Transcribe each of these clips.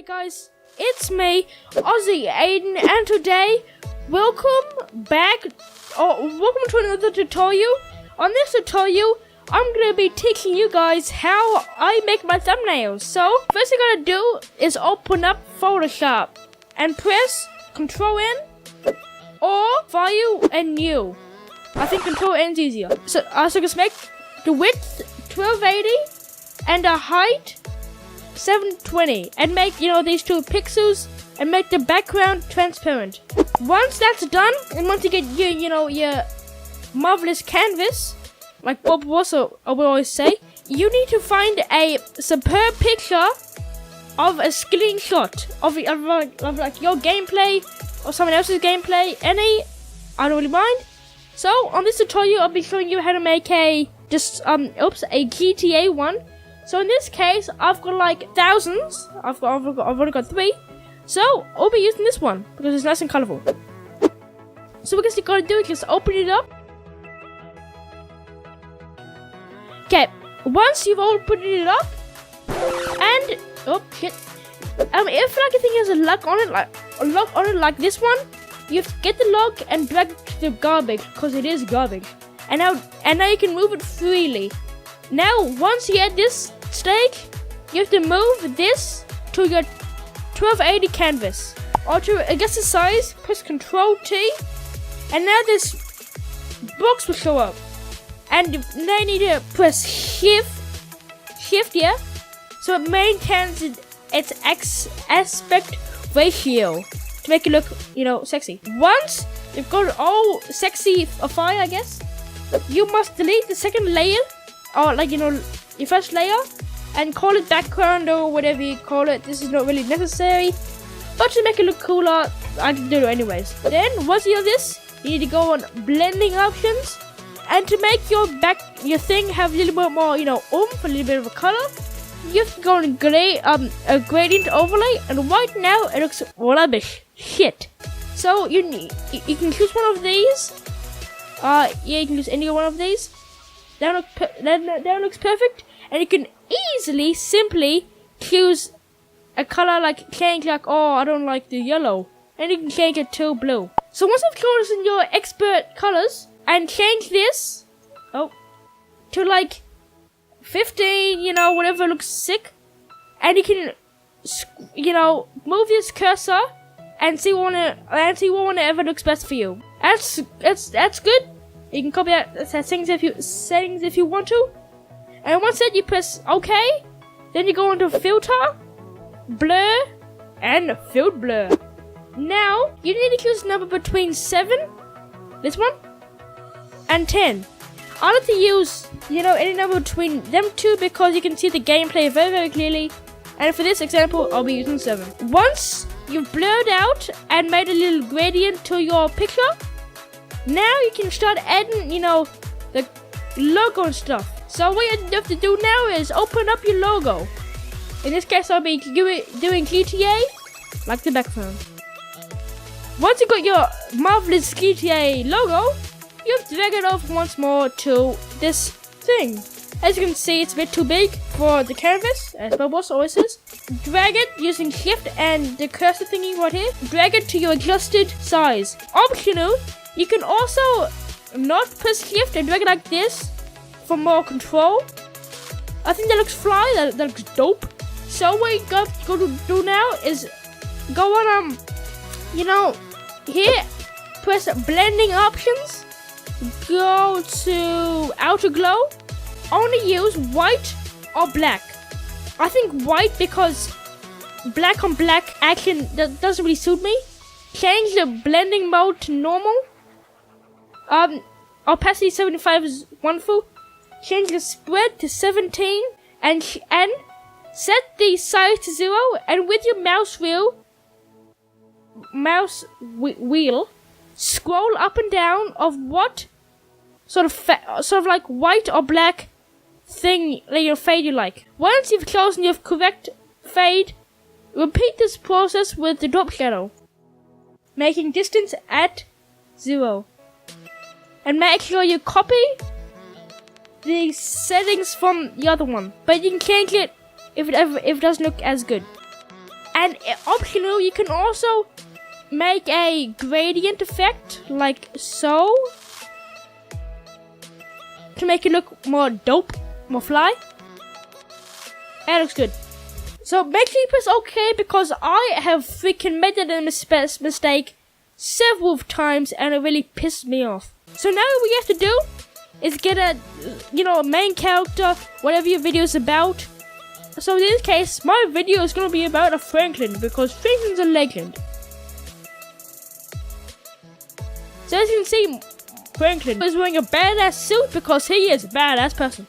Guys, it's me, Aussie Aiden, and today, welcome to another tutorial. On this tutorial, I'm going to be teaching you guys how I make my thumbnails. So, first thing I'm going to do is open up Photoshop and press Ctrl N or File and New. I think Ctrl N is easier. So just make the width 1280 and the height 720 and make these 2 pixels and make the background transparent. Once that's done, and once you get your marvelous canvas, like Bob Russell will always say, you need to find a superb picture of a screenshot of like your gameplay or someone else's gameplay. I don't really mind. So on this tutorial, I'll be showing you how to make a GTA 1. So in this case, I've got like thousands. I've only got 3. So I'll be using this one because it's nice and colorful. So what you gotta do is just open it up. Okay, once you've opened it up, and if like a thing has a lock on it like this one, you have to get the lock and drag it to the garbage because it is garbage. And now you can move it freely. Now, once you at this stage, you have to move this to your 1280 canvas. Or to adjust the size, press Ctrl T, and now this box will show up. And now you need to press Shift, yeah, so it maintains its aspect ratio to make it look, sexy. Once you've got it all sexy fine, I guess, you must delete the second layer, or your first layer, and call it background or whatever you call it. This is not really necessary, but to make it look cooler, I can do it anyways. Then once you do this, you need to go on blending options, and to make your thing have a little bit more, oomph, a little bit of a color, you have to go on a gradient overlay, and right now it looks rubbish, shit. So you can choose one of these. You can use any one of these. That looks perfect, and you can simply choose a color change I don't like the yellow, and you can change it to blue. So once you've chosen your expert colors and change this to 15, whatever looks sick, and you can move this cursor and see whatever looks best for you. That's good. You can copy out settings if you want to. And once that, you press OK. Then you go into Filter, Blur, and Field Blur. Now you need to choose a number between 7, this one, and 10. I like to use any number between them two because you can see the gameplay very, very clearly. And for this example, I'll be using 7. Once you've blurred out and made a little gradient to your picture, now you can start adding, the logo and stuff. So what you have to do now is open up your logo. In this case, I'll be doing GTA, like the background. Once you got your marvelous GTA logo, you have to drag it over once more to this thing. As you can see, it's a bit too big for the canvas, as my boss always says. Drag it using Shift and the cursor thingy right here. Drag it to your adjusted size. Optional, you can also not press Shift and drag it like this for more control. I think that looks fly, that looks dope. So what you got to do now is go on, here, press blending options, go to outer glow, only use white or black. I think white because black on black action doesn't really suit me. Change the blending mode to normal. Opacity 75 is wonderful. Change the spread to 17 and set the size to 0, and with your mouse wheel, scroll up and down of what sort of like white or black thing fade you like. Once you've chosen your correct fade, repeat this process with the drop shadow, making distance at 0. And make sure you copy the settings from the other one, but you can change it if it doesn't look as good. And optional, you can also make a gradient effect like so to make it look more dope, more fly. That looks good. So make sure you press OK because I have freaking made that mistake several times and it really pissed me off. So now what you have to do is get a, a main character, whatever your video is about. So in this case, my video is going to be about a Franklin because Franklin's a legend. So as you can see, Franklin is wearing a badass suit because he is a badass person.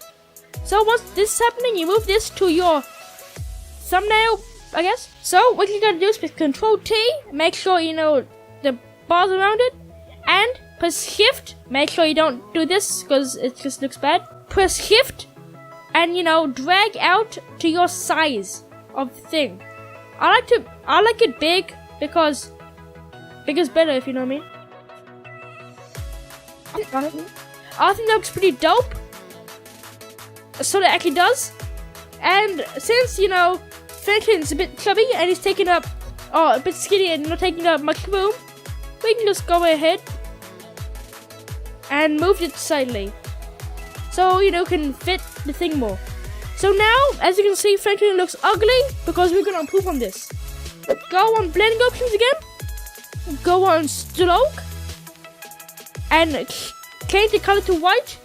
So once this is happening, you move this to your thumbnail, I guess. So what you gotta do is press Control T, make sure the bars around it, and press Shift. Make sure you don't do this because it just looks bad. Press Shift, and drag out to your size of the thing. I like it big because big is better, if you know what I mean. I think that looks pretty dope. So that actually does. And since Franklin's a bit chubby and he's taking up a bit skinny and not taking up much room, we can just go ahead and move it slightly so can fit the thing more. So now, as you can see, Franklin looks ugly because we're gonna improve on this. Go on blending options again, go on stroke, and change the color to white,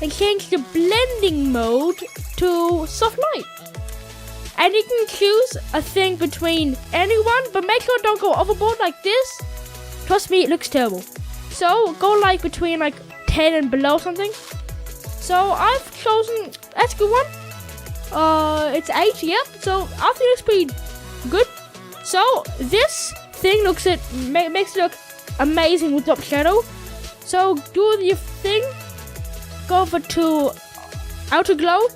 and change the blending mode to soft light. And you can choose a thing between anyone, but make sure don't go overboard like this. Trust me, it looks terrible. So go between 10 and below something. So I've chosen, that's a good one. It's 8, yep. So I think it looks pretty good. So this thing makes it look amazing with drop shadow. So do your thing, go over to outer glow,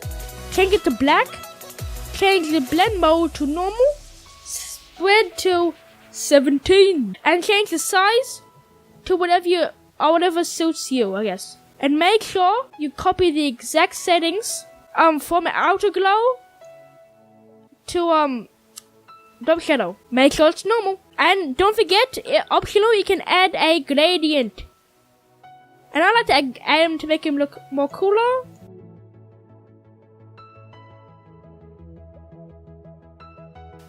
change it to black, change the blend mode to normal, spread to 17, and change the size to whatever suits you, I guess. And make sure you copy the exact settings from outer glow to drop shadow. Make sure it's normal. And don't forget, optional, you can add a gradient. And I like to add him to make him look more cooler.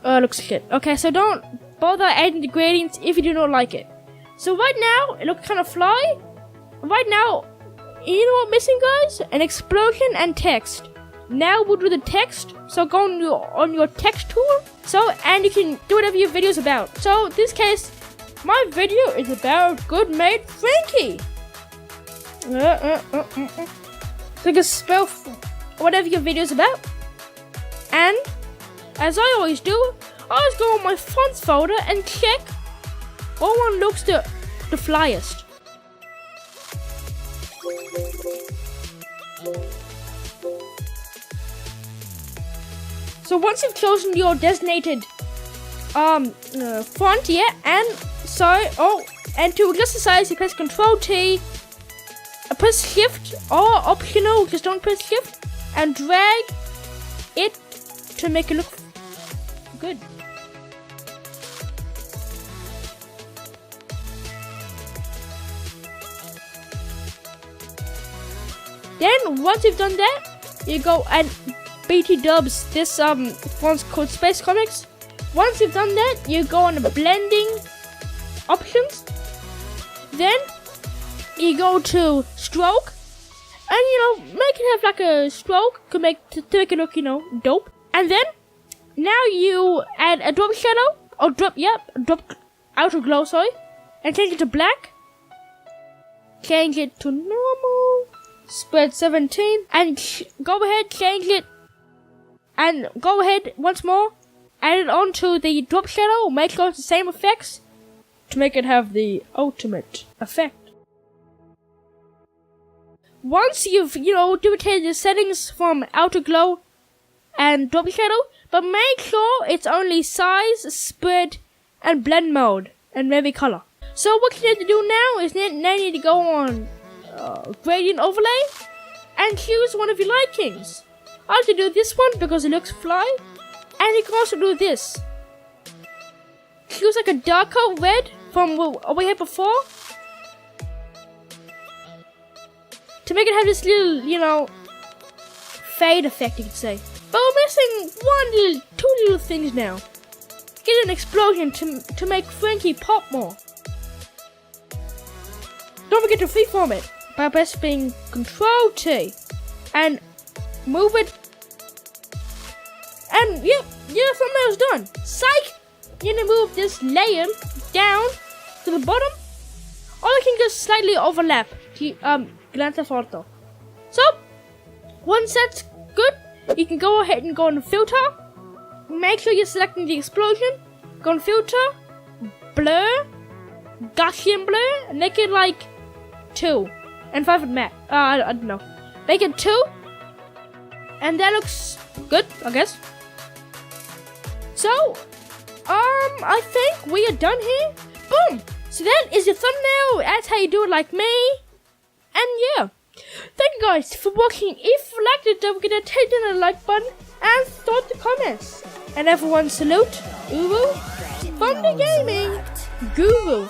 Oh, it looks shit. Okay, so don't bother adding the gradients if you do not like it. So right now, it looks kind of fly. Right now, you know what missing, guys? An explosion and text. Now we'll do the text. So go on your text tool. So, and you can do whatever your video is about. So in this case, my video is about good mate Frankie. So you can spell whatever your video is about. And as I always do, I always go on my fonts folder and check what one looks the flyest. So once you've chosen your designated font, yeah, and to adjust the size, you press Control T, press Shift, or optional, just don't press Shift, and drag it to make it look good. Then once you've done that, you go and BT dubs this one's called Space Comics. Once you've done that, you go on the blending options. Then you go to stroke, and make it have a stroke to make it look dope. And then now you add a drop shadow or drop outer glow, and change it to black. Change it to normal. Spread 17, and go ahead, change it, and go ahead once more, add it onto the drop shadow, make sure it's the same effects, to make it have the ultimate effect. Once you've, duplicated the settings from outer glow and drop shadow, but make sure it's only size, spread, and blend mode, and maybe color. So what you need to do now is you need to go on gradient overlay and choose one of your likings. I like to do this one because it looks fly, and you can also do this let's use like a darker red from what we had before to make it have this little, you know, fade effect, you could say. But we're missing two little things now. Get an explosion to make Frankie pop more. Don't forget to freeform it by pressing Control T and move it. And yeah, thumbnail's done. Psych! You need to move this layer down to the bottom, or you can just slightly overlap to glance the photo. So once that's good, you can go ahead and go on filter. Make sure you're selecting the explosion. Go on filter, blur, Gaussian blur, and make it like 2 and 5 at max. I don't know. Make it 2, and that looks good, I guess. So, I think we are done here. Boom! So that is your thumbnail. That's how you do it like me. And yeah. Thank you guys for watching. If you liked it, don't forget to hit the like button and start the comments. And everyone salute Uwu from the gaming guru.